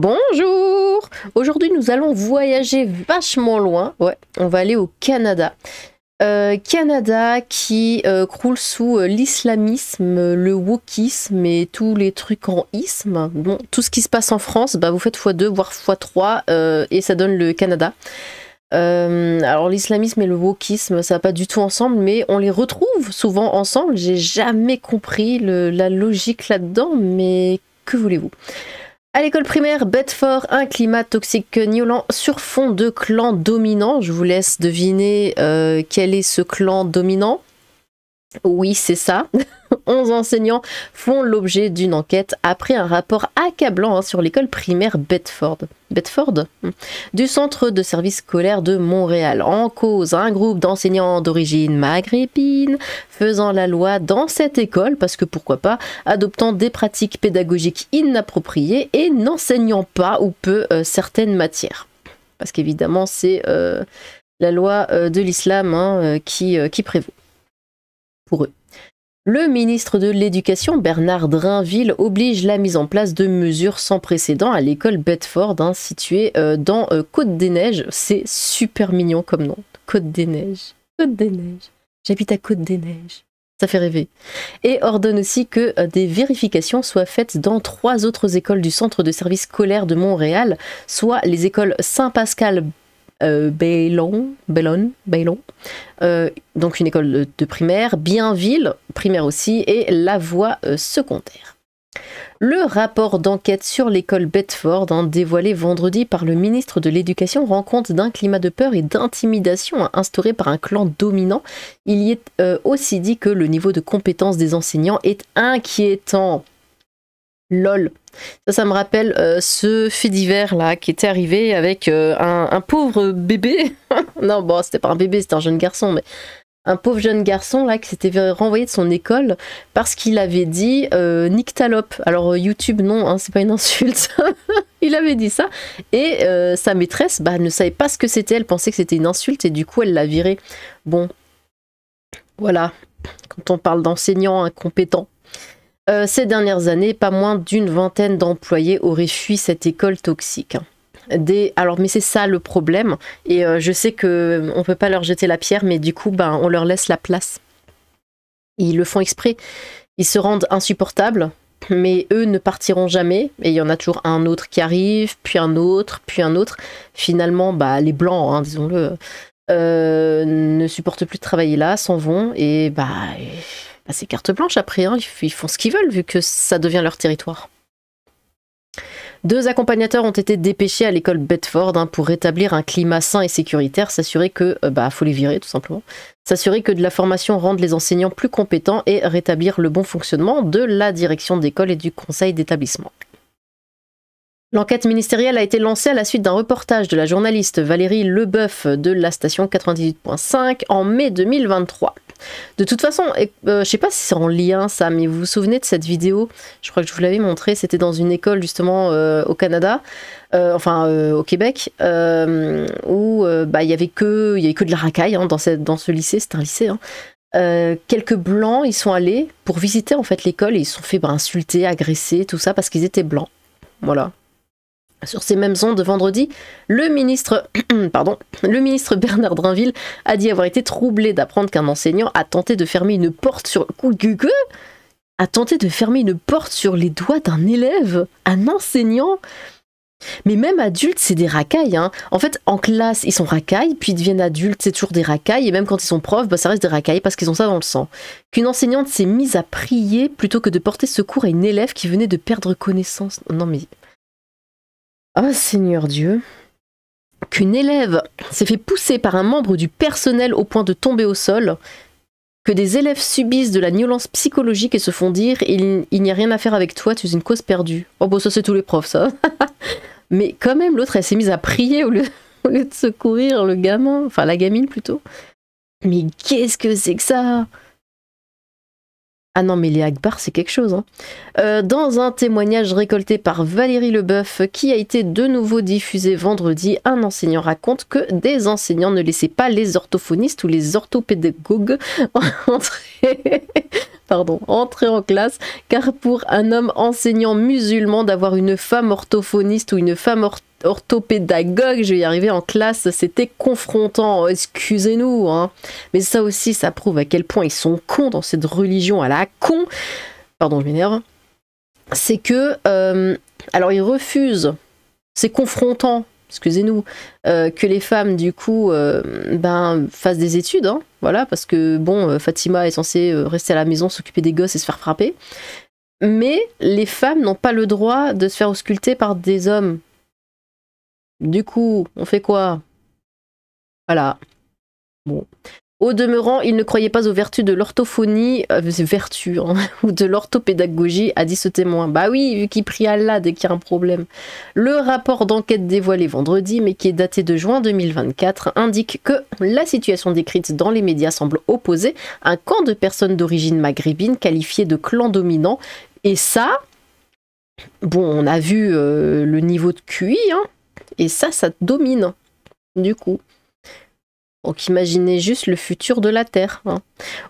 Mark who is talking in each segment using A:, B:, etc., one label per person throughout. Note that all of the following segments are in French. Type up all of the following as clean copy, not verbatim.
A: Bonjour! Aujourd'hui, nous allons voyager vachement loin. Ouais, on va aller au Canada. Canada qui croule sous l'islamisme, le wokisme et tous les trucs en isme. Bon, tout ce qui se passe en France, bah, vous faites x2 voire x3 et ça donne le Canada. Alors l'islamisme et le wokisme, ça va pas du tout ensemble, mais on les retrouve souvent ensemble. J'ai jamais compris la logique là-dedans, mais que voulez-vous? À l'école primaire, Bedford, un climat toxique gnôlant sur fond de clan dominant. Je vous laisse deviner quel est ce clan dominant. Oui, c'est ça. 11 enseignants font l'objet d'une enquête après un rapport accablant sur l'école primaire Bedford. Bedford du centre de service scolaire de Montréal. En cause, un groupe d'enseignants d'origine maghrébine faisant la loi dans cette école, parce que pourquoi pas, adoptant des pratiques pédagogiques inappropriées et n'enseignant pas ou peu certaines matières. Parce qu'évidemment, c'est la loi de l'islam qui prévaut pour eux. Le ministre de l'Éducation, Bernard Drinville, oblige la mise en place de mesures sans précédent à l'école Bedford, située dans Côte-des-Neiges. C'est super mignon comme nom. Côte-des-Neiges. Côte-des-Neiges. J'habite à Côte-des-Neiges. Ça fait rêver. Et ordonne aussi que des vérifications soient faites dans 3 autres écoles du centre de service scolaire de Montréal, soit les écoles Saint-Pascal Baylon, donc une école de primaire, Bienville, primaire aussi, et La Voie secondaire. Le rapport d'enquête sur l'école Bedford, dévoilé vendredi par le ministre de l'Éducation, rend compte d'un climat de peur et d'intimidation instauré par un clan dominant. Il y est aussi dit que le niveau de compétence des enseignants est inquiétant. LOL. Ça me rappelle ce fait divers là qui était arrivé avec un pauvre bébé. Non, bon, c'était pas un bébé, c'était un jeune garçon, mais un pauvre jeune garçon là qui s'était renvoyé de son école parce qu'il avait dit nyctalope. Alors YouTube, non, c'est pas une insulte. Il avait dit ça et sa maîtresse ne savait pas ce que c'était. Elle pensait que c'était une insulte et du coup elle l'a viré. Bon, voilà. Quand on parle d'enseignants incompétents. Ces dernières années, pas moins d'une vingtaine d'employés auraient fui cette école toxique. Alors, mais c'est ça le problème, et je sais qu'on ne peut pas leur jeter la pierre, mais du coup, on leur laisse la place. Ils le font exprès. Ils se rendent insupportables, mais eux ne partiront jamais, et il y en a toujours un autre qui arrive, puis un autre, puis un autre. Finalement, les blancs, disons-le, ne supportent plus de travailler là, s'en vont, et c'est carte blanche après, ils font ce qu'ils veulent vu que ça devient leur territoire. 2 accompagnateurs ont été dépêchés à l'école Bedford pour rétablir un climat sain et sécuritaire, s'assurer que, faut les virer tout simplement, s'assurer que de la formation rende les enseignants plus compétents et rétablir le bon fonctionnement de la direction d'école et du conseil d'établissement. L'enquête ministérielle a été lancée à la suite d'un reportage de la journaliste Valérie Leboeuf de la station 98.5 en mai 2023. De toute façon, je sais pas si c'est en lien ça, mais vous vous souvenez de cette vidéo? Je crois que je vous l'avais montré, c'était dans une école justement au Canada, au Québec, où il y avait que de la racaille dans ce lycée, c'est un lycée. Quelques blancs, ils sont allés pour visiter en fait l'école et ils se sont fait insulter, agresser, tout ça parce qu'ils étaient blancs. Voilà. Sur ces mêmes ondes de vendredi, le ministre Bernard Drinville a dit avoir été troublé d'apprendre qu'un enseignant a tenté de fermer une porte sur les doigts d'un élève, un enseignant. Mais même adultes, c'est des racailles. En fait, en classe, ils sont racailles, puis ils deviennent adultes, c'est toujours des racailles, et même quand ils sont profs, ça reste des racailles parce qu'ils ont ça dans le sang. Qu'une enseignante s'est mise à prier plutôt que de porter secours à une élève qui venait de perdre connaissance. Non mais... Oh Seigneur Dieu, qu'une élève s'est fait pousser par un membre du personnel au point de tomber au sol, que des élèves subissent de la violence psychologique et se font dire « il n'y a rien à faire avec toi, tu es une cause perdue ». Oh bon, ça c'est tous les profs ça. Mais quand même, l'autre elle s'est mise à prier au lieu de secourir le gamin, enfin la gamine plutôt. Mais qu'est-ce que c'est que ça ? Ah non, mais les Akbar, c'est quelque chose. Dans un témoignage récolté par Valérie Leboeuf, qui a été de nouveau diffusé vendredi, un enseignant raconte que des enseignants ne laissaient pas les orthophonistes ou les orthopédagogues entrer pardon, entrer en classe, car pour un homme enseignant musulman, d'avoir une femme orthophoniste ou une femme orthopédagogue, je vais y arriver, en classe, c'était confrontant, excusez-nous, hein. Mais ça aussi, ça prouve à quel point ils sont cons dans cette religion à la con, pardon, je m'énerve, c'est que, alors ils refusent, c'est confrontant, excusez-nous, que les femmes, du coup, fassent des études, hein, voilà, parce que, bon, Fatima est censée rester à la maison, s'occuper des gosses et se faire frapper, mais les femmes n'ont pas le droit de se faire ausculter par des hommes. Du coup, on fait quoi? Voilà. Bon. Au demeurant, il ne croyait pas aux vertus de l'orthophonie, ou de l'orthopédagogie, a dit ce témoin. Bah oui, vu qu'il prie Allah dès qu'il y a un problème. Le rapport d'enquête dévoilé vendredi, mais qui est daté de juin 2024, indique que la situation décrite dans les médias semble opposer un camp de personnes d'origine maghrébine qualifiées de clan dominant. Et ça, bon, on a vu le niveau de QI, hein, et ça domine, du coup. Donc imaginez juste le futur de la Terre, hein.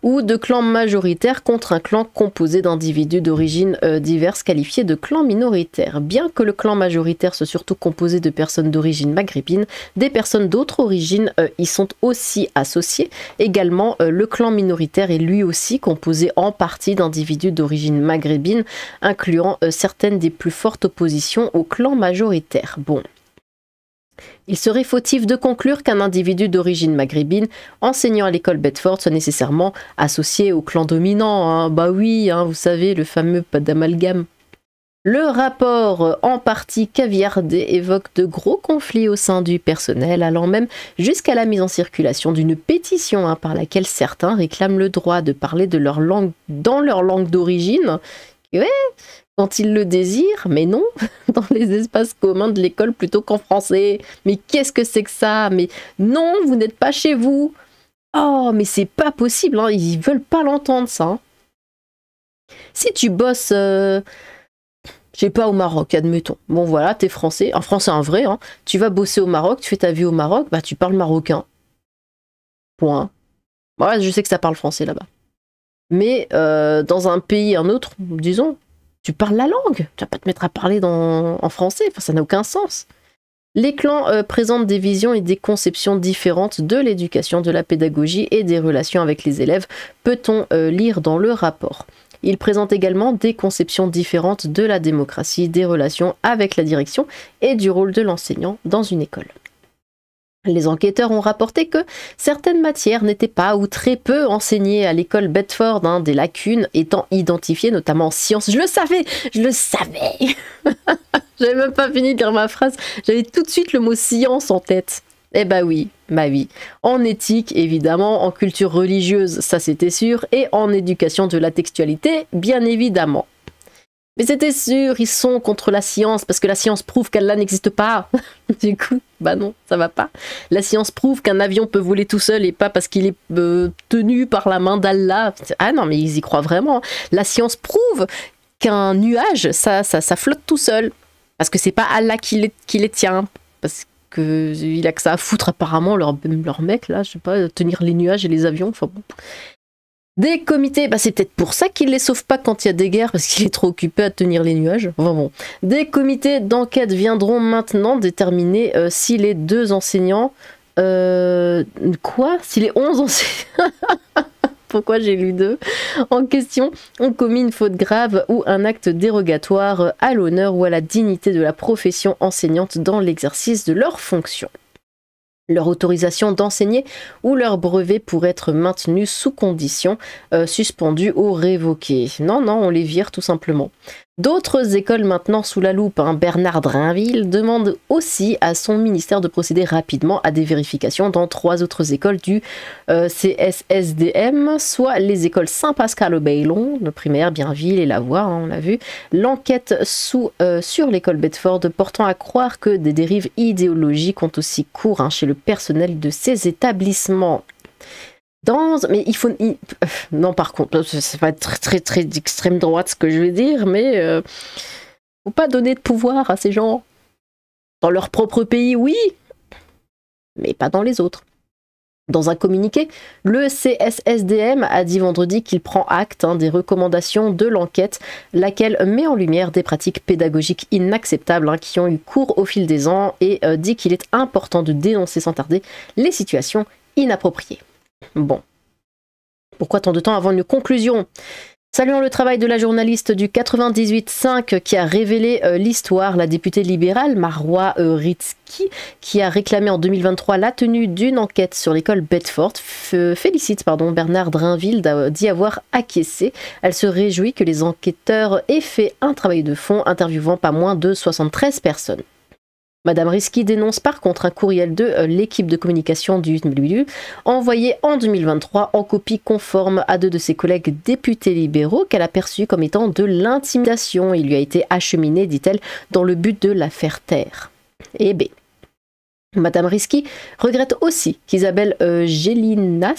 A: Ou de clans majoritaires contre un clan composé d'individus d'origine diverses qualifiés de clans minoritaires. Bien que le clan majoritaire soit surtout composé de personnes d'origine maghrébine, des personnes d'autres origines y sont aussi associées. Également, le clan minoritaire est lui aussi composé en partie d'individus d'origine maghrébine, incluant certaines des plus fortes oppositions au clan majoritaire. Bon. Il serait fautif de conclure qu'un individu d'origine maghrébine enseignant à l'école Bedford soit nécessairement associé au clan dominant, hein. Bah oui, hein, vous savez, le fameux pas d'amalgame. Le rapport en partie caviardé évoque de gros conflits au sein du personnel, allant même jusqu'à la mise en circulation d'une pétition, hein, par laquelle certains réclament le droit de parler de leur langue dans leur langue d'origine. Ouais, quand ils le désirent, mais non, dans les espaces communs de l'école plutôt qu'en français. Mais qu'est-ce que c'est que ça? Mais non, vous n'êtes pas chez vous. Oh, mais c'est pas possible, hein, ils veulent pas l'entendre, ça, hein. Si tu bosses, je sais pas, au Maroc, admettons. Bon voilà, t'es français, un français, un vrai, hein. Tu vas bosser au Maroc, tu fais ta vie au Maroc, bah tu parles marocain. Point. Ouais, je sais que ça parle français là-bas. Mais dans un pays, un autre, disons, tu parles la langue. Tu vas pas te mettre à parler en français. Enfin, ça n'a aucun sens. Les clans présentent des visions et des conceptions différentes de l'éducation, de la pédagogie et des relations avec les élèves, peut-on lire dans le rapport. Ils présentent également des conceptions différentes de la démocratie, des relations avec la direction et du rôle de l'enseignant dans une école. Les enquêteurs ont rapporté que certaines matières n'étaient pas ou très peu enseignées à l'école Bedford, hein, des lacunes étant identifiées, notamment en sciences. Je le savais. J'avais même pas fini de lire ma phrase, j'avais tout de suite le mot science en tête. Eh bah oui. En éthique, évidemment, en culture religieuse, ça c'était sûr, et en éducation de la textualité, bien évidemment. Mais c'était sûr, ils sont contre la science, parce que la science prouve qu'Allah n'existe pas. Du coup, bah non, ça va pas. La science prouve qu'un avion peut voler tout seul et pas parce qu'il est tenu par la main d'Allah. Ah non, mais ils y croient vraiment. La science prouve qu'un nuage, ça flotte tout seul. Parce que c'est pas Allah qui les tient. Parce qu'il a que ça à foutre apparemment, leur mec, là, je sais pas, tenir les nuages et les avions, enfin bon. Des comités, bah c'est peut-être pour ça qu'il les sauve pas quand il y a des guerres, parce qu'il est trop occupé à tenir les nuages. Enfin bon. Des comités d'enquête viendront maintenant déterminer si les 2 enseignants... Si les 11 enseignants... Pourquoi j'ai lu 2 en question ont commis une faute grave ou un acte dérogatoire à l'honneur ou à la dignité de la profession enseignante dans l'exercice de leurs fonctions. Leur autorisation d'enseigner ou leur brevet pourrait être maintenu sous condition, suspendu ou révoqué. Non, on les vire tout simplement. D'autres écoles maintenant sous la loupe, hein. Bernard Drinville demande aussi à son ministère de procéder rapidement à des vérifications dans 3 autres écoles du CSSDM, soit les écoles Saint-Pascal-au-Baillon, le primaire, Bienville et Lavoie, hein, on l'a vu. L'enquête sur l'école Bedford portant à croire que des dérives idéologiques ont aussi cours, hein, chez le personnel de ces établissements. Mais non, par contre, ça va être très d'extrême droite ce que je vais dire, mais faut pas donner de pouvoir à ces gens. Dans leur propre pays, oui, mais pas dans les autres. Dans un communiqué, le CSSDM a dit vendredi qu'il prend acte des recommandations de l'enquête, laquelle met en lumière des pratiques pédagogiques inacceptables qui ont eu cours au fil des ans et dit qu'il est important de dénoncer sans tarder les situations inappropriées. Bon. Pourquoi tant de temps avant une conclusion ? Saluons le travail de la journaliste du 98.5 qui a révélé l'histoire, la députée libérale Marwa Rizki, qui a réclamé en 2023 la tenue d'une enquête sur l'école Bedford, félicite Bernard Drinville d'y avoir acquiescé. Elle se réjouit que les enquêteurs aient fait un travail de fond, interviewant pas moins de 73 personnes. Madame Rizki dénonce par contre un courriel de l'équipe de communication du WWW envoyé en 2023 en copie conforme à 2 de ses collègues députés libéraux qu'elle a perçu comme étant de l'intimidation. Il lui a été acheminé, dit-elle, dans le but de la faire taire. Eh bien, Madame Rizki regrette aussi qu'Isabelle Gelina,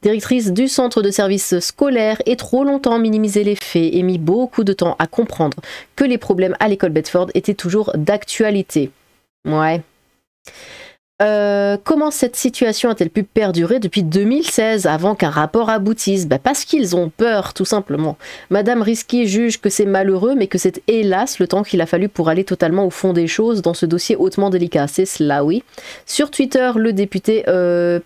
A: directrice du centre de services scolaires, ait trop longtemps minimisé les faits et mis beaucoup de temps à comprendre que les problèmes à l'école Bedford étaient toujours d'actualité. Ouais. Comment cette situation a-t-elle pu perdurer depuis 2016 avant qu'un rapport aboutisse ? Parce qu'ils ont peur, tout simplement. Madame Rizki juge que c'est malheureux, mais que c'est hélas le temps qu'il a fallu pour aller totalement au fond des choses dans ce dossier hautement délicat. C'est cela, oui. Sur Twitter, le député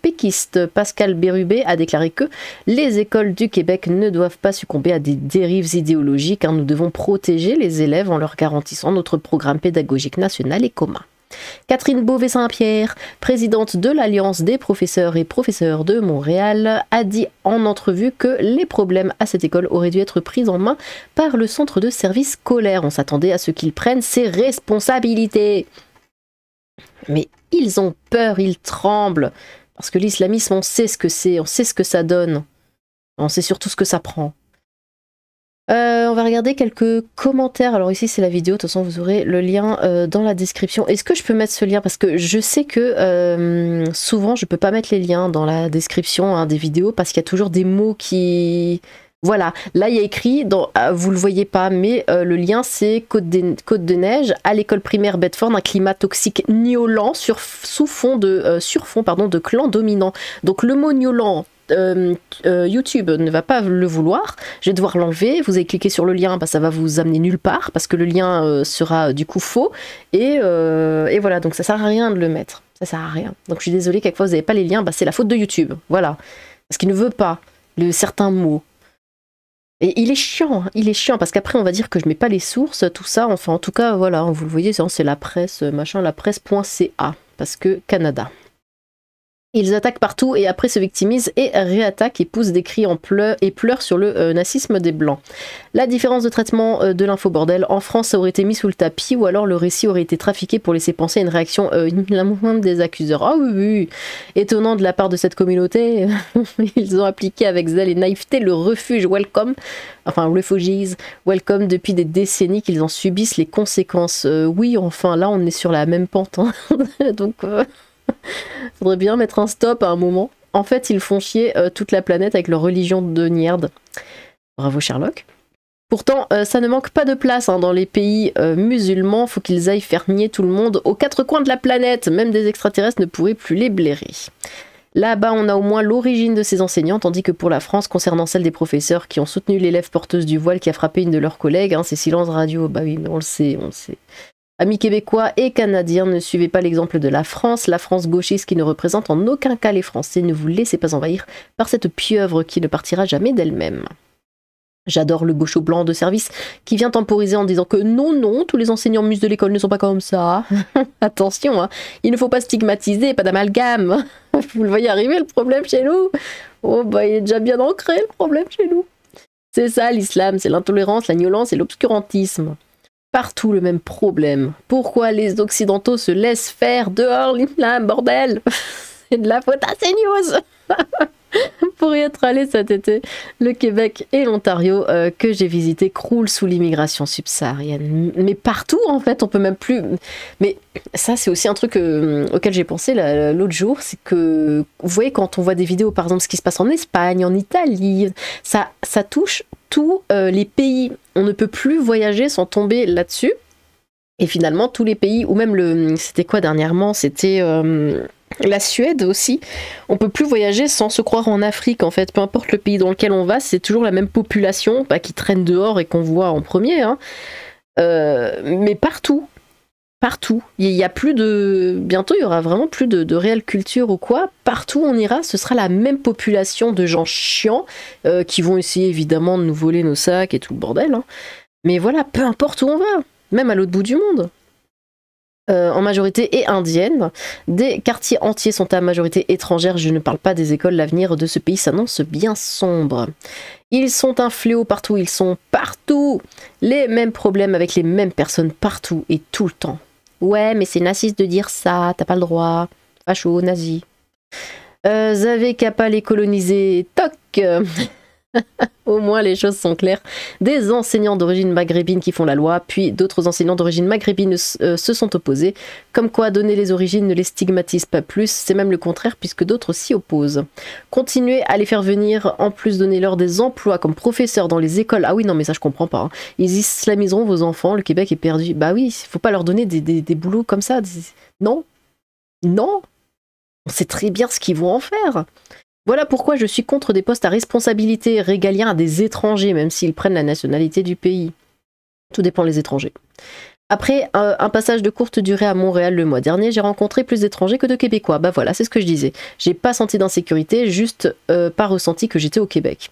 A: péquiste Pascal Bérubé a déclaré que les écoles du Québec ne doivent pas succomber à des dérives idéologiques. Nous devons protéger les élèves en leur garantissant notre programme pédagogique national et commun. Catherine Beauvais-Saint-Pierre, présidente de l'Alliance des professeurs et professeurs de Montréal, a dit en entrevue que les problèmes à cette école auraient dû être pris en main par le centre de service scolaire. On s'attendait à ce qu'il prenne ses responsabilités. Mais ils ont peur, ils tremblent. Parce que l'islamisme, on sait ce que c'est, on sait ce que ça donne. On sait surtout ce que ça prend. On va regarder quelques commentaires. Alors ici c'est la vidéo, de toute façon vous aurez le lien dans la description. Est-ce que je peux mettre ce lien? Parce que je sais que souvent je peux pas mettre les liens dans la description des vidéos parce qu'il y a toujours des mots qui... Voilà, là il y a écrit, vous le voyez pas, mais le lien c'est Côte de Neige, à l'école primaire Bedford, un climat toxique gnolant sur fond de clan dominant. Donc le mot gnolant, YouTube ne va pas le vouloir, je vais devoir l'enlever. Vous avez cliqué sur le lien, ça va vous amener nulle part parce que le lien sera du coup faux et voilà, donc ça sert à rien de le mettre, ça sert à rien. Donc je suis désolée, quelquefois vous n'avez pas les liens, c'est la faute de YouTube, voilà, parce qu'il ne veut pas certains mots. Et il est chiant parce qu'après on va dire que je mets pas les sources, tout ça, enfin en tout cas voilà, vous le voyez, c'est la presse, la presse.ca, parce que Canada. Ils attaquent partout et après se victimisent et réattaquent et poussent des cris et pleurent sur le nazisme des Blancs. La différence de traitement de l'infobordel en France, ça aurait été mis sous le tapis ou alors le récit aurait été trafiqué pour laisser penser à une réaction la moindre des accuseurs. Ah oui, oui, étonnant de la part de cette communauté. Ils ont appliqué avec zèle et naïveté le refuge welcome, enfin refugees welcome depuis des décennies qu'ils en subissent les conséquences. Oui, enfin là on est sur la même pente. Donc... faudrait bien mettre un stop à un moment. En fait, ils font chier toute la planète avec leur religion de merde. Bravo Sherlock. Pourtant, ça ne manque pas de place dans les pays musulmans. Faut qu'ils aillent faire nier tout le monde aux quatre coins de la planète. Même des extraterrestres ne pourraient plus les blairer. Là-bas, on a au moins l'origine de ces enseignants, tandis que pour la France, concernant celle des professeurs qui ont soutenu l'élève porteuse du voile qui a frappé une de leurs collègues, c'est silence radio. Bah oui, mais on le sait, on le sait. Amis québécois et canadiens, ne suivez pas l'exemple de la France gauchiste qui ne représente en aucun cas les Français. Ne vous laissez pas envahir par cette pieuvre qui ne partira jamais d'elle-même. J'adore le gaucho blanc de service qui vient temporiser en disant que non, tous les enseignants mus de l'école ne sont pas comme ça. Attention, il ne faut pas stigmatiser, pas d'amalgame. Vous le voyez arriver le problème chez nous? Oh il est déjà bien ancré le problème chez nous. C'est ça l'islam, c'est l'intolérance, la violence et l'obscurantisme. Partout le même problème. Pourquoi les occidentaux se laissent faire dehors l'islam, bordel? C'est de la faute à CNews. Pour y être allé cet été, le Québec et l'Ontario que j'ai visité croulent sous l'immigration subsaharienne. Mais partout en fait, on peut même plus... Mais ça c'est aussi un truc auquel j'ai pensé l'autre jour, c'est que vous voyez quand on voit des vidéos par exemple ce qui se passe en Espagne, en Italie, ça touche tous les pays. On ne peut plus voyager sans tomber là-dessus. Et finalement tous les pays, ou même c'était quoi dernièrement? C'était... La Suède aussi. On peut plus voyager sans se croire en Afrique en fait. Peu importe le pays dans lequel on va, c'est toujours la même population qui traîne dehors et qu'on voit en premier. Hein. Mais partout. Partout. Il y a plus de. Bientôt, il y aura vraiment plus de réelle culture ou quoi. Partout où on ira, ce sera la même population de gens chiants qui vont essayer évidemment de nous voler nos sacs et tout le bordel. Hein. Mais voilà, peu importe où on va, même à l'autre bout du monde. En majorité et indienne. Des quartiers entiers sont à majorité étrangère. Je ne parle pas des écoles. L'avenir de ce pays s'annonce bien sombre. Ils sont un fléau partout. Ils sont partout. Les mêmes problèmes avec les mêmes personnes partout et tout le temps. Ouais, mais c'est naziste de dire ça. T'as pas le droit. Facho, nazi. Vous avez qu'à pas les coloniser. Toc. Au moins les choses sont claires. Des enseignants d'origine maghrébine qui font la loi, puis d'autres enseignants d'origine maghrébine se sont opposés. Comme quoi donner les origines ne les stigmatise pas plus, c'est même le contraire puisque d'autres s'y opposent. Continuez à les faire venir, en plus donner-leur des emplois comme professeurs dans les écoles. Ah oui, non mais ça je comprends pas. Hein. Ils islamiseront vos enfants, le Québec est perdu. Bah oui, faut pas leur donner des boulots comme ça. Non. Non. On sait très bien ce qu'ils vont en faire. Voilà pourquoi je suis contre des postes à responsabilité régalien à des étrangers, même s'ils prennent la nationalité du pays. Tout dépend des étrangers. Après un passage de courte durée à Montréal le mois dernier, j'ai rencontré plus d'étrangers que de Québécois. Bah voilà, c'est ce que je disais. J'ai pas senti d'insécurité, juste pas ressenti que j'étais au Québec.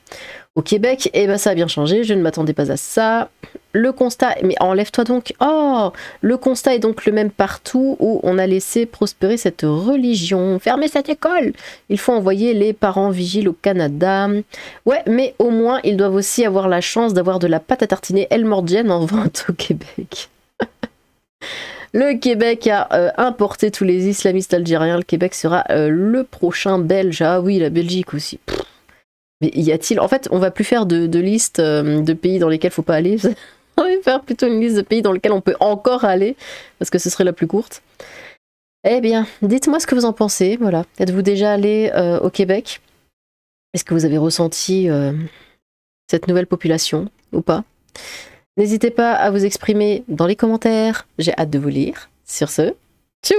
A: Au Québec, eh ben ça a bien changé, je ne m'attendais pas à ça. Le constat, mais enlève-toi donc. Oh, le constat est donc le même partout où on a laissé prospérer cette religion. Fermez cette école. Il faut envoyer les parents vigiles au Canada. Ouais, mais au moins ils doivent aussi avoir la chance d'avoir de la pâte à tartiner El Mordienne en vente au Québec. Le Québec a importé tous les islamistes algériens. Le Québec sera le prochain Belge. Ah oui, la Belgique aussi. Pff. Mais y a-t-il... En fait, on va plus faire de liste de pays dans lesquels faut pas aller. On va faire plutôt une liste de pays dans lesquels on peut encore aller, parce que ce serait la plus courte. Eh bien, dites-moi ce que vous en pensez. Voilà. Êtes-vous déjà allé au Québec? Est-ce que vous avez ressenti cette nouvelle population ou pas? N'hésitez pas à vous exprimer dans les commentaires. J'ai hâte de vous lire. Sur ce, tchou!